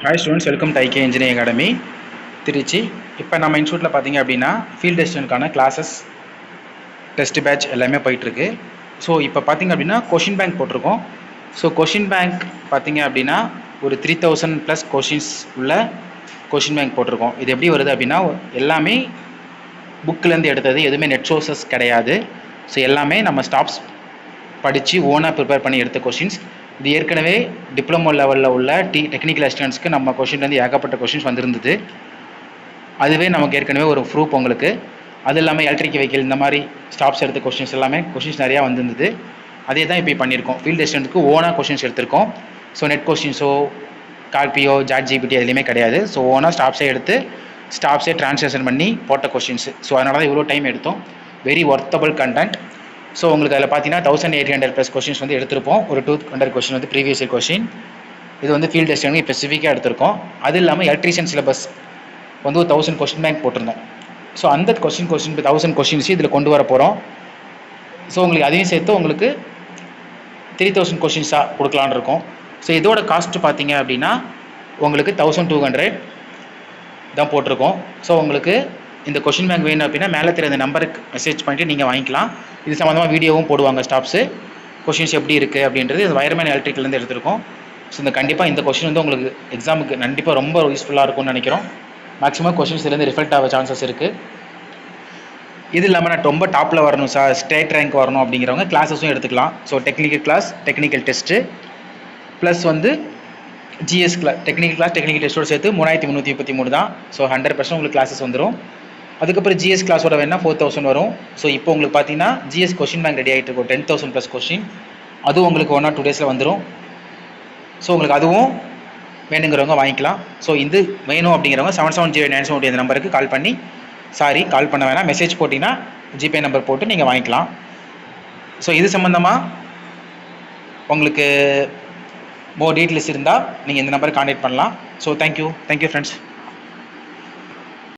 Hi students, welcome to IK engineering academy Trichy. இப்போ நம்ம இன்ஸ்டியூட்டில் பார்த்தீங்க அப்படின்னா ஃபீல்டு டெஸ்ட்டுக்கான கிளாஸஸ் டெஸ்ட் பேட்ச் எல்லாமே போயிட்டுருக்கு. ஸோ இப்போ பார்த்தீங்க அப்படின்னா கொஷின் பேங்க் போட்டிருக்கோம். ஸோ கொஷின் பேங்க் பார்த்தீங்க அப்படின்னா ஒரு 3000+ கொஷின்ஸ் உள்ள கொஷின் பேங்க் போட்டிருக்கோம். இது எப்படி வருது அப்படின்னா எல்லாமே புக்கிலேருந்து எடுத்தது, எதுவுமே நெட் சோர்சஸ் கிடையாது. ஸோ எல்லாமே நம்ம ஸ்டாஃப்ஸ் படித்து ஓனாக ப்ரிப்பேர் பண்ணி எடுத்த கொஷின்ஸ். இது ஏற்கனவே டிப்ளமோ லெவலில் உள்ள டெக்னிக்கல் அசிஸ்டன்ட்ஸ்க்கு நம்ம கொஷின்லேருந்து ஏகப்பட்ட கொஷின்ஸ் வந்திருந்தது. அதுவே நமக்கு ஏற்கனவே ஒரு ப்ரூஃப் உங்களுக்கு. அது இல்லாமல் எலக்ட்ரிக் வெஹிக்கிள் இந்த மாதிரி ஸ்டாப்ஸ் எடுத்த கொஷின்ஸ் எல்லாமே கொஷின்ஸ் நிறையா வந்திருந்தது. அதே தான் இப்போ பண்ணியிருக்கோம். ஃபீல்டு அசிஸ்டன்ட்க்கு ஓனாக கொஷின்ஸ் எடுத்திருக்கோம். ஸோ நெட் கொஷின்ஸோ கால்பியோ ஜாட் ஜிபிடி எதுலேயுமே கிடையாது. ஸோ ஓனாக ஸ்டாப்ஸே எடுத்து ஸ்டாப்ஸே ட்ரான்ஸ்லேஷன் பண்ணி போட்ட கொஷின்ஸ். ஸோ அதனால தான் இவ்வளோ டைம் எடுத்தோம். Very worthable content. ஸோ உங்களுக்கு அதில் பார்த்தீங்கன்னா 1800+ கொஷின்ஸ் வந்து எடுத்திருப்போம். ஒரு 200 கொஷின் வந்து ப்ரீவியஸ் இயர் கொஷின். இது வந்து ஃபீல்டு டெஸ்ட்டுக்கு ஸ்பெசிஃபிக்காக எடுத்திருக்கோம். அது இல்லாமல் எலக்ட்ரீஷியன் சிலபஸ் வந்து ஒரு 1000 கொஷின் பேங்க் போட்டிருந்தோம். ஸோ அந்த கொஷின் 1000 கொஷின்ஸ் இதில் கொண்டு வர போகிறோம். ஸோ உங்களுக்கு அதையும் சேர்த்து உங்களுக்கு 3000 கொஷின்ஸாக கொடுக்கலான்னு இருக்கோம். ஸோ இதோட காஸ்ட்டு பார்த்தீங்க அப்படின்னா உங்களுக்கு 1200 தான் போட்டிருக்கோம். ஸோ உங்களுக்கு இந்த கொஷின் பேங்க் வேணும் அப்படின்னா மேலே தெரிய இந்த நம்பருக்கு மெசேஜ் பண்ணிட்டு நீங்கள் வாங்கிக்கலாம். இது சம்மந்தமாக வீடியோவும் போடுவாங்க ஸ்டாஃப்ஸு. கொஷின்ஸ் எப்படி இருக்குது அப்படின்றது இது வயர்மேன் எலக்ட்ரிக்கல்லேருந்து எடுத்திருக்கோம். ஸோ இந்த கண்டிப்பாக இந்த கொஷின் வந்து உங்களுக்கு எக்ஸாமுக்கு கண்டிப்பாக ரொம்ப யூஸ்ஃபுல்லாக இருக்கும்னு நினைக்கிறோம். மேக்ஸிமம் கொஷின்ஸ் இதுலேருந்து ரிஃப்ளெக்ட் ஆக சான்சஸ் இருக்குது. இது இல்லாமல் நான் ரொம்ப டாப்பில் வரணும் சார், ஸ்டேட் ரேங்க் வரணும் அப்படிங்கிறவங்க கிளாஸஸும் எடுத்துக்கலாம். So technical class, technical test plus வந்து ஜிஎஸ் கிளாஸ், டெக்னிக்கல் டெஸ்ட்டோடு சேர்த்து 3333 தான். ஸோ 100% உங்களுக்கு கிளாஸஸ் வந்துடும். அதுக்கப்புறம் ஜிஎஸ் கிளாஸோட வேணால் 4000 வரும். ஸோ இப்போ உங்களுக்கு பார்த்தீங்கன்னா ஜிஎஸ் கொஷின் பேங்க் ரெடி ஆகிட்டு இருக்கும். 10,000+ கொஷின் அதுவும் உங்களுக்கு 1 or 2 டேஸில் வந்துடும். ஸோ உங்களுக்கு அதுவும் வேணுங்கிறவங்க வாங்கிக்கலாம். ஸோ இது வேணும் அப்படிங்கிறவங்க 770978 இந்த நம்பருக்கு கால் பண்ணி, கால் பண்ண வேணாம், மெசேஜ் போட்டிங்கன்னா ஜிபே நம்பர் போட்டு நீங்கள் வாங்கிக்கலாம். ஸோ இது சம்மந்தமாக உங்களுக்கு மோர் டீட்டெயில்ஸ் இருந்தால் நீங்கள் இந்த நம்பருக்கு கான்டாக்ட் பண்ணலாம். So thank you friends.